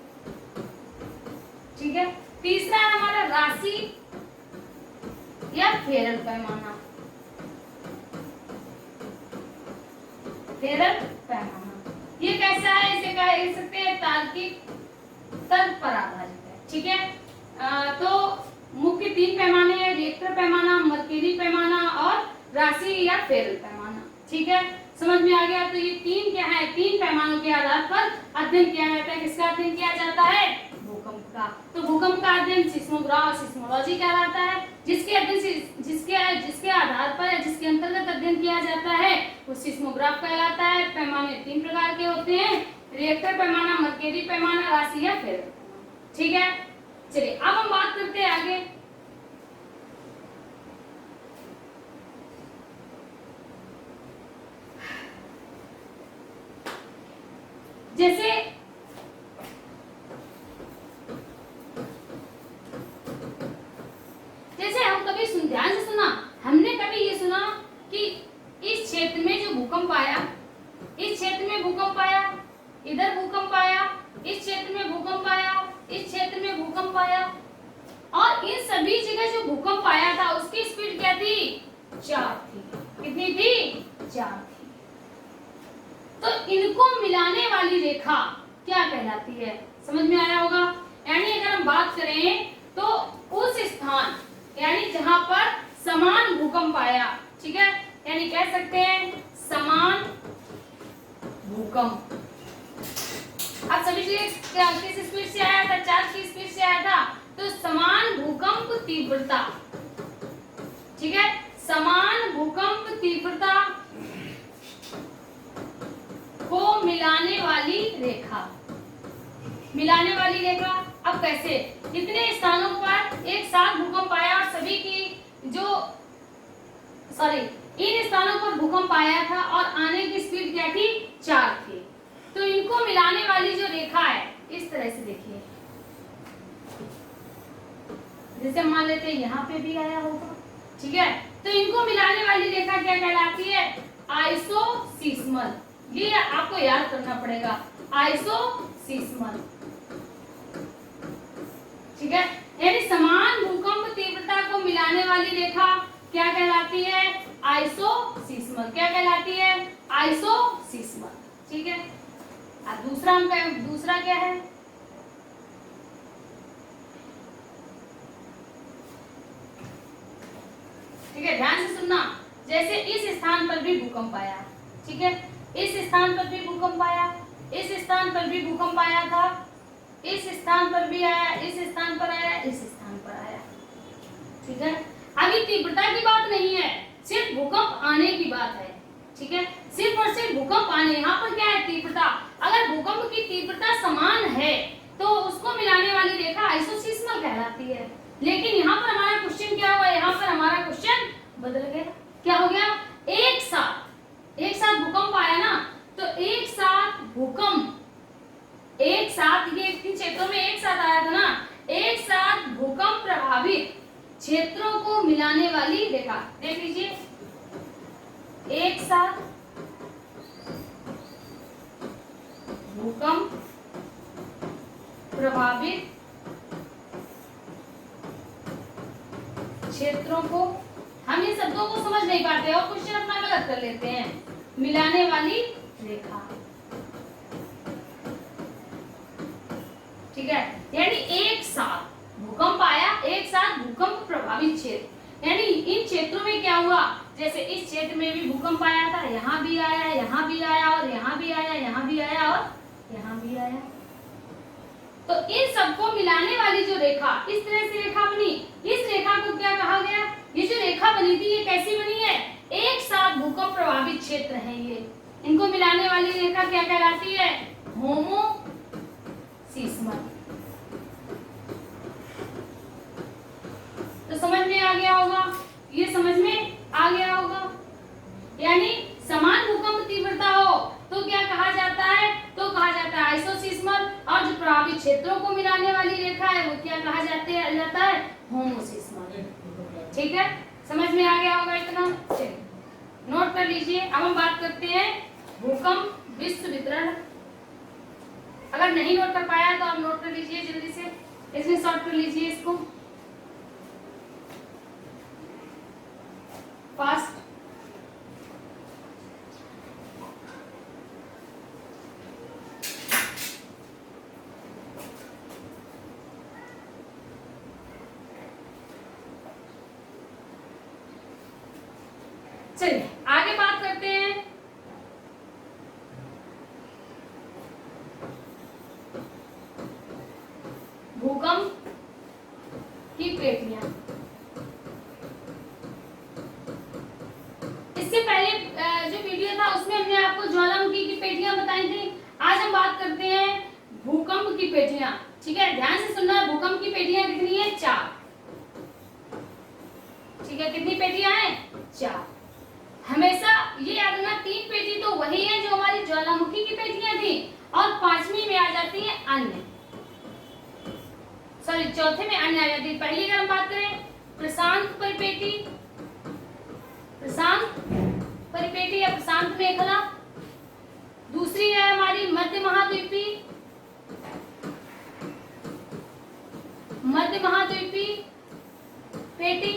ठीक है। तीसरा है हमारा राशि या फेरल पैमाना, फेरल पैमाना। ये कैसा है? इसे कह सकते हैं तार्किक तर्क पर आधारित है, ठीक है। तो मुख्य 3 पैमाने हैं, रिएक्टर पैमाना, मर्केली पैमाना और राशि या फेरल पैमाना, ठीक है। समझ में आ गया? तो ये 3 क्या है? 3 पैमानों के आधार पर अध्ययन किया जाता है। किसका अध्ययन किया जाता है? भूकंप का। तो भूकंप का अध्ययन सिस्मोग्राफ और सिस्मोलॉजी कहलाता है। जिसके अध्ययन जिसके आधार पर या जिसके अंतर्गत अध्ययन किया जाता है वो सिस्मोग्राफ कहलाता है। पैमाने 3 प्रकार के होते हैं, रिएक्टर पैमाना, मर्केली पैमाना, राशि या फेरल। ठीक है, चलिए अब हम बात करते हैं आगे। जैसे हम कभी ध्यान से सुना, हमने कभी ये सुना कि इस क्षेत्र में जो भूकंप आया, इस क्षेत्र में भूकंप आया, इधर भूकंप आया, इस क्षेत्र में भूकंप आया, इस क्षेत्र में भूकंप आया, और इन सभी जगह जो भूकंप आया था उसकी स्पीड क्या थी? 4 थी। कितनी थी? 4 थी। तो इनको मिलाने वाली रेखा क्या कहलाती है? समझ में आया होगा। यानी अगर हम बात करें तो उस स्थान यानी जहां पर समान भूकंप आया, ठीक है, यानी कह सकते हैं समान भूकंप। अब सभी चीजें किस स्पीड से आया था? 4 की स्पीड से आया था। तो समान भूकंप तीव्रता, ठीक है, समान भूकंप तीव्रता को मिलाने वाली रेखा, मिलाने वाली रेखा। अब कैसे? इतने स्थानों पर एक साथ भूकंप आया और सभी की जो इन स्थानों पर भूकंप आया था और आने की स्पीड क्या थी? 4 थी। तो इनको मिलाने वाली जो रेखा है इस तरह से देखिए, जैसे मान लेते हैं यहाँ पे भी आया होगा, ठीक है, तो इनको मिलाने वाली रेखा क्या कहलाती है? आइसोसीस्मल। ये आपको याद करना पड़ेगा, आइसोसीस्मल, ठीक है। यानी समान भूकंप तीव्रता को मिलाने वाली रेखा क्या कहलाती है? आइसोसीस्मल। क्या कहलाती है? आइसोसीस्मल, ठीक है। अब दूसरा क्या है? ठीक है, ध्यान से सुनना। जैसे इस स्थान पर भी भूकंप आया, ठीक है, इस स्थान पर भी भूकंप आया, इस स्थान पर भी भूकंप आया था, इस स्थान पर भी आया, इस स्थान पर आया, इस स्थान पर आया, ठीक है। अभी तीव्रता की बात नहीं है, सिर्फ भूकंप आने की बात है, ठीक है, सिर्फ और सिर्फ भूकंप आने। यहाँ पर क्या है? तीव्रता। अगर भूकंप की तीव्रता समान है तो उसको मिलाने वाली रेखा आइसोसीस्मल कहलाती है। लेकिन यहाँ पर हमारा क्वेश्चन क्या हुआ? यहाँ पर हमारा क्वेश्चन बदल गया। क्या हो गया? एक साथ भूकंप आया ना, तो एक साथ भूकंप, एक साथ ये इन क्षेत्रों में एक साथ आया था ना, एक साथ भूकंप प्रभावित क्षेत्रों को मिलाने वाली रेखा। देख लीजिए, एक साथ भूकंप प्रभावित क्षेत्रों को, हम इन शब्दों को समझ नहीं पाते और क्वेश्चन अपना गलत कर लेते हैं। मिलाने वाली रेखा, ठीक है, यानी एक साथ भूकंप आया, एक साथ भूकंप प्रभावित क्षेत्र, यानी इन क्षेत्रों में क्या हुआ? जैसे इस क्षेत्र में भी भूकंप आया था, यहाँ भी आया, यहाँ भी आया, और यहाँ भी आया, यहाँ भी आया, और यहाँ भी आया। तो इन सबको मिलाने वाली जो रेखा, इस तरह से रेखा बनी। इस रेखा को क्या कहा गया? ये जो रेखा बनी थी ये कैसी बनी है? एक साथ भूकंप प्रभावित क्षेत्र है ये। इनको मिलाने वाली रेखा क्या कहलाती है? होमोसीस्मल। तो समझ में आ गया होगा, ये समझ में आ गया होगा। यानी समान भूकंप तीव्रता हो तो क्या कहा जाता है? तो कहा जाता है आइसोसीस्मल, और जो प्रभावित क्षेत्रों को मिलाने वाली रेखा है वो क्या कहा जाता है? होमोसीस्मल। ठीक है, समझ में आ गया होगा इतना? चलिए नोट कर लीजिए। अब हम बात करते हैं भूकंप विश्व वितरण। अगर नहीं नोट कर पाया तो आप नोट कर लीजिए जल्दी से, इसमें शॉर्ट कर लीजिए इसको फास्ट। चलिए आगे बात करते हैं भूकंप की पेटियां। इससे पहले जो वीडियो था उसमें हमने आपको ज्वालामुखी की पेटियां बताई थी। आज हम बात करते हैं भूकंप की पेटियां। ठीक है, ध्यान से सुनना। भूकंप की पेटियां कितनी है? 4। ठीक है, कितनी पेटियां हैं? 4। हमेशा ये याद रखना, 3 पेटी तो वही है जो हमारी ज्वालामुखी की पेटियां थी, और 5वीं में आ जाती है अन्य, सॉरी चौथे में अन्य आ जाती है। पहली अगर हम बात करें प्रशांत परिपेटी, प्रशांत परिपेटी या प्रशांत मेखला। दूसरी है हमारी मध्य महाद्वीपी, मध्य महाद्वीपी पेटी।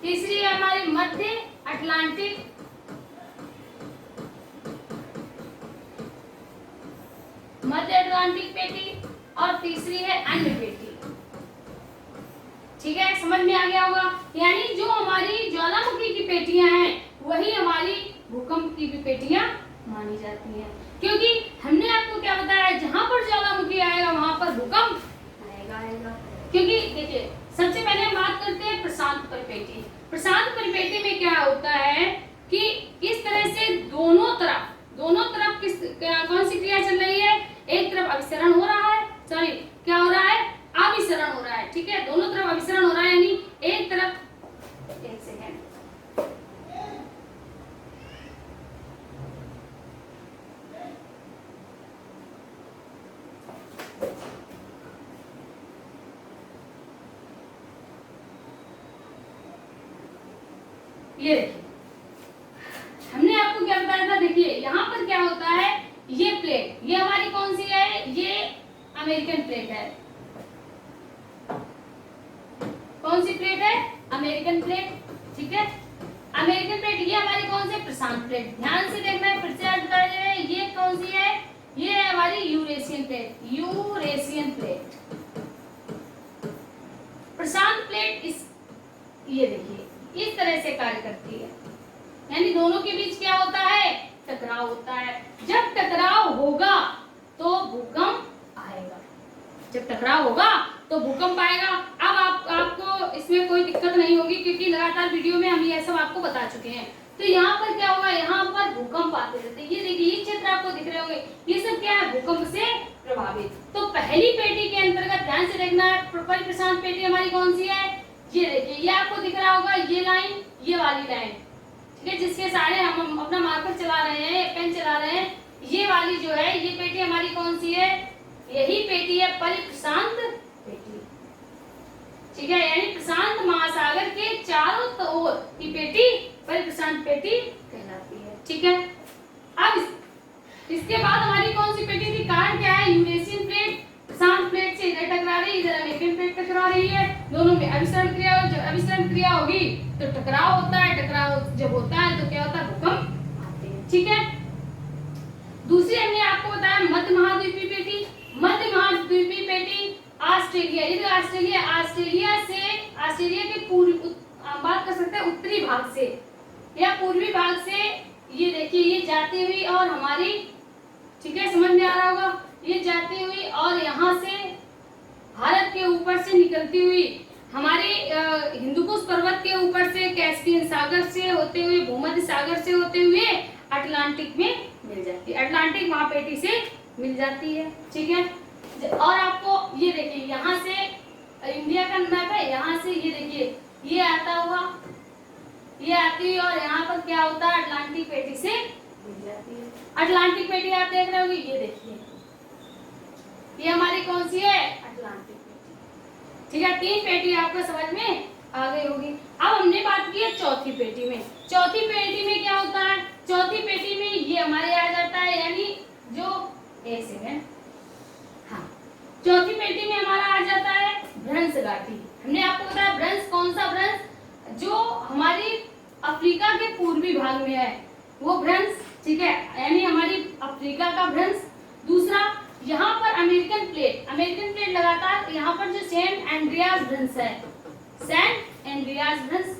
तीसरी है हमारी मध्य अटलांटिक, मध्य अटलांटिक पेटी, और तीसरी है अन्य पेटी। ठीक है, समझ में आ गया होगा। यानी जो हमारी ज्वालामुखी की पेटियां हैं वही हमारी भूकंप की भी पेटियां मानी जाती हैं, क्योंकि हमने आपको क्या बताया, जहां पर ज्वालामुखी आएगा वहां पर भूकंप आएगा। क्योंकि देखिए, सबसे पहले हम बात करते हैं प्रशांत परिपेटी। प्रशांत परिपेटी में क्या होता है कि इस तरह से दोनों तरफ कौन सी क्रिया चल रही है? एक तरफ अभिसरण हो रहा है, सॉरी क्या हो रहा है? अभिसरण हो रहा है। ठीक है, दोनों तरफ अभिसरण हो रहा है, यानी एक तरफ, एक सेकेंड, ये देखिए हमने आपको क्या बताया था। देखिए यहाँ पर क्या होता है, ये प्लेट, ये हमारी कौन सी है? ये अमेरिकन प्लेट है। कौन सी प्लेट है? American plate. ठीक है, अमेरिकन प्लेट। ये हमारी कौन सी? प्रशांत प्लेट। ध्यान से देखना है, फिर से याद बताया जा रहा है, ये कौन सी है? ये है हमारी यूरेशियन प्लेट, यूरेशियन प्लेट। प्रशांत प्लेट ये देखिए इस तरह से कार्य करती है, यानी दोनों के बीच क्या होता है? टकराव होता है। जब टकराव होगा तो भूकंप आएगा, जब टकराव होगा तो भूकंप आएगा। अब आपको इसमें कोई दिक्कत नहीं होगी, क्योंकि लगातार वीडियो में हम ये सब आपको बता चुके हैं। तो यहाँ पर क्या होगा? यहाँ पर भूकंप आते रहते हैं। ये देखिए, ये क्षेत्र आपको दिख रहे होंगे, ये सब क्या है? भूकंप से प्रभावित। तो पहली पेटी के अंतर्गत ध्यान से देखना है, प्रशांत पेटी हमारी कौन सी है? ये देखिए, ये आपको दिख रहा होगा, ये लाइन, ये वाली लाइन, ठीक है, जिसके सारे हम अपना मार्कर चला रहे हैं, पेन चला रहे हैं। ये वाली जो है, ये पेटी हमारी कौन सी है? यही पेटी है परिप्रशांत पेटी। ठीक है, यानी प्रशांत महासागर के चारों ओर की पेटी परिप्रशांत पेटी कहलाती है। ठीक है, अब इसके बाद हमारी कौन सी पेटी थी? कारण क्या है? यूरेशियन प्लेट प्रशांत प्लेट से इधर टकरा रही है, इधर अमेरिकन प्लेट टकरा रही है, दोनों में अभिसरण क्रिया, जब अभिसरण क्रिया होगी तो टकराव होता है, टकराव जब होता है तो क्या होता है? भूकंप आते हैं। ठीक है, दूसरी हमने आपको बताया मध्य महाद्वीपीय पेटी। मध्य महाद्वीपीय पेटी ऑस्ट्रेलिया, ये ऑस्ट्रेलिया के पूर्वी, बात कर सकते हैं उत्तरी भाग से या पूर्वी भाग से, ये देखिए ये जाती हुई और हमारी, ठीक है समझ में आ रहा होगा, ये जाती हुई और यहाँ से भारत के ऊपर से निकलती हुई हमारे हिंदुकुश पर्वत के ऊपर से, कैस्पियन सागर से होते हुए, भूमध्य सागर से होते हुए अटलांटिक में मिल जाती है। अटलांटिक महापेटी से मिल जाती है। ठीक है, और आपको ये देखिए यहाँ से इंडिया का मैप है, यहाँ से ये देखिए ये आता हुआ, ये आती है और यहाँ पर क्या होता है? अटलांटिक पेटी से मिल जाती है। अटलांटिक पेटी आप देख रहे होंगे, ये देखिए ये हमारी कौन सी है? अटलांटिक पेटी। ठीक है, 3 पेटी आपको समझ में आ गई होगी। अब हमने बात की है चौथी पेटी में। चौथी पेटी में क्या होता है? चौथी पेटी में ये हमारे आ जाता है, यानी जो एक सेकेंड, हाँ, चौथी पेटी में हमारा आ जाता है भ्रंश घाटी। हमने आपको बताया भ्रंश, कौन सा भ्रंश? जो हमारी अफ्रीका के पूर्वी भाग में है वो भ्रंश। ठीक है, यानी हमारी अफ्रीका का भ्रंश। दूसरा यहाँ पर अमेरिकन प्लेट लगातार यहाँ पर जो सेंट एंड्रियास भ्रंश है, सेंट एंड्रियास भ्रंश,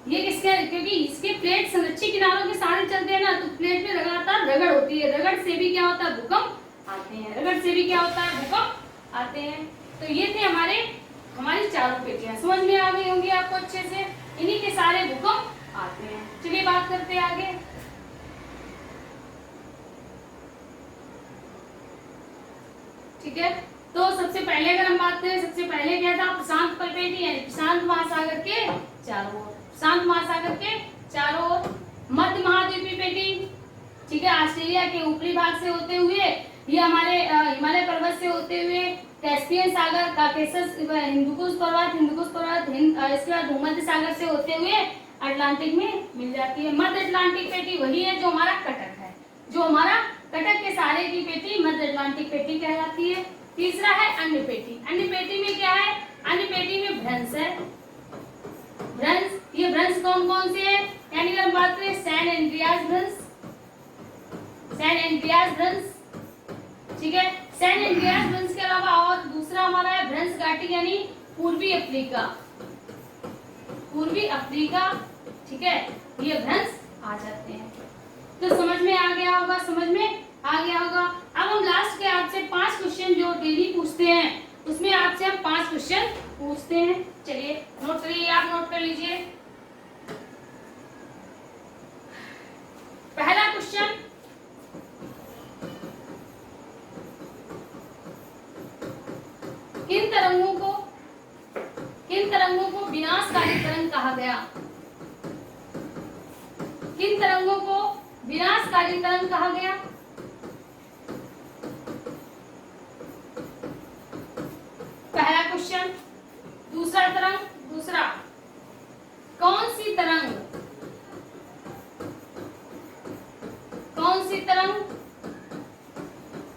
ये किसके? क्योंकि इसके प्लेट संरक्षित किनारों के सारे चलते हैं ना, तो प्लेट में लगातार रगड़ होती है, रगड़ से भी क्या होता है? भूकंप आते हैं, रगड़ से भी क्या होता है? भूकंप आते हैं। तो ये थे हमारी चारों पेटियां, समझ में आ गई होंगी आपको अच्छे से, इन्हीं के सारे भूकंप आते हैं। चलिए बात करते हैं आगे। ठीक है। तो सबसे पहले अगर हम बात करें, सबसे पहले क्या था, प्रशांत पलपेटी यानी प्रशांत महासागर के चारों ओर, प्रशांत महासागर के चारों ओर। मध्य महाद्वीपीय पेटी, ठीक है, ऑस्ट्रेलिया के ऊपरी भाग से होते हुए, ये हमारे हिमालय पर्वत से होते हुए कैस्पियन सागर, काकेशस, हिंदुकुश पर्वत, इसके बाद भूमध्य सागर से होते हुए अटलांटिक में मिल जाती है। मध्य अटलांटिक पेटी वही है जो हमारा कटक है, जो हमारा कटक के सहारे की पेटी मध्य अटलांटिक पेटी कहलाती है। तीसरा है अन्य पेटी। अन्य पेटी में क्या है, अन्य पेटी में भ्रंश है। भ्रंश, ये भ्रंश कौन कौन से है, यानी अगर हम बात करें सैन एंड्रियास भ्रंश, सैन एंड्रियास भ्रंश, ठीक है। सैन एंड्रियास भ्रंश के अलावा और दूसरा हमारा है भ्रंश घाटी यानी पूर्वी अफ्रीका, पूर्वी अफ्रीका, ठीक है, ये भ्रंश आ जाते हैं। तो समझ में आ गया होगा, समझ में आ गया होगा। अब हम लास्ट के आपसे 5 क्वेश्चन जो डेली पूछते हैं, उसमें आपसे हम 5 क्वेश्चन पूछते हैं। चलिए नोट करिए, आप नोट कर लीजिए। पहला क्वेश्चन, किन तरंगों को विनाशकारी तरंग कहा गया? किन तरंगों को विनाशकारी तरंग कहा गया? पहला क्वेश्चन। दूसरा तरंग, दूसरा, कौन सी तरंग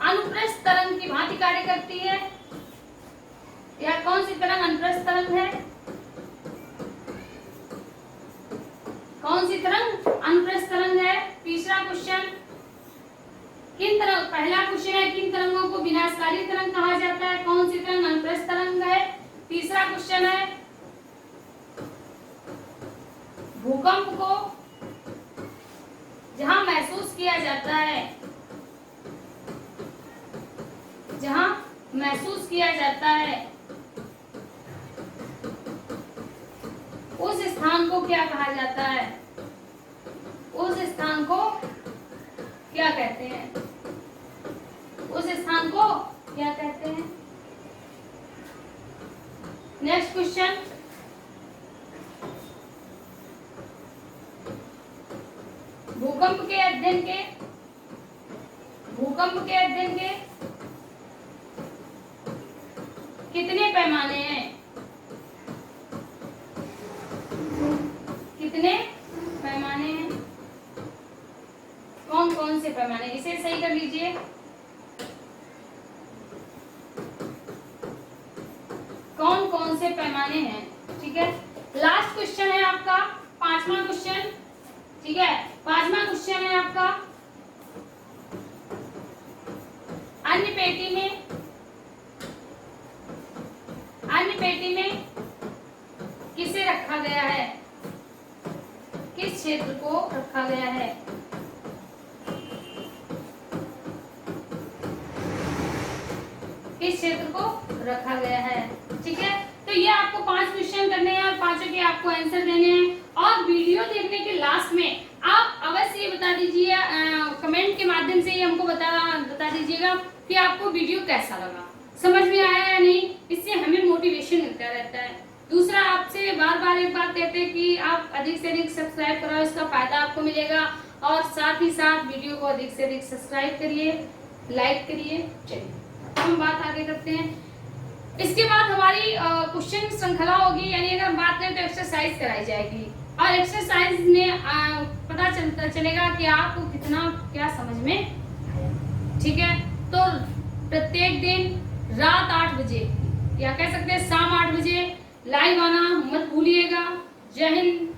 अनुप्रस्थ तरंग की भांति कार्य करती है, या कौन सी तरंग अनुप्रस्थ तरंग है? कौन सी तरंग अनुप्रस्थ तरंग है? तीसरा क्वेश्चन, किन तरंग, पहला क्वेश्चन है किन तरंगों को विनाशकारी तरंग कहा जाता है, कौन सी तरंग अनुप्रस्थ तरंग है? तीसरा क्वेश्चन है भूकंप को जहां महसूस किया जाता है, जहां महसूस किया जाता है, उस स्थान को क्या कहा जाता है? उस स्थान को क्या कहते हैं? उस स्थान को क्या कहते हैं? नेक्स्ट क्वेश्चन, भूकंप के अध्ययन के कितने पैमाने हैं? कितने पैमाने हैं? कौन कौन से पैमाने, इसे सही कर लीजिए। कौन कौन से पैमाने हैं, ठीक है। लास्ट क्वेश्चन है आपका 5वां क्वेश्चन, ठीक है। 5वां क्वेश्चन है आपका, अन्य पेटी में किसे रखा गया है? किस क्षेत्र को रखा गया है? किस क्षेत्र को रखा गया है, ठीक है। तो ये आपको 5 क्वेश्चन करने हैं और 5 के आपको आंसर देने हैं। और वीडियो देखने के लास्ट में आप अवश्य ये बता दीजिए, कमेंट के माध्यम से ये हमको बता दीजिएगा कि आपको वीडियो कैसा लगा, समझ में आया या नहीं। इससे हमें मोटिवेशन मिलता रहता है। दूसरा, आपसे बार बार एक बात कहते हैं कि आप अधिक से अधिक सब्सक्राइब कराओ, इसका फायदा आपको मिलेगा। और साथ ही साथ वीडियो को अधिक से अधिक सब्सक्राइब करिए, लाइक करिए। चलिए हम बात आगे करते हैं। इसके बाद हमारी क्वेश्चन श्रृंखला होगी, यानी अगर हम बात करें तो एक्सरसाइज कराई जाएगी और एक्सरसाइज में पता चलेगा कि आपको कितना क्या समझ में आया, ठीक है। तो प्रत्येक दिन रात 8 बजे या कह सकते हैं शाम 8 बजे लाइव आना मत भूलिएगा। जय हिंद।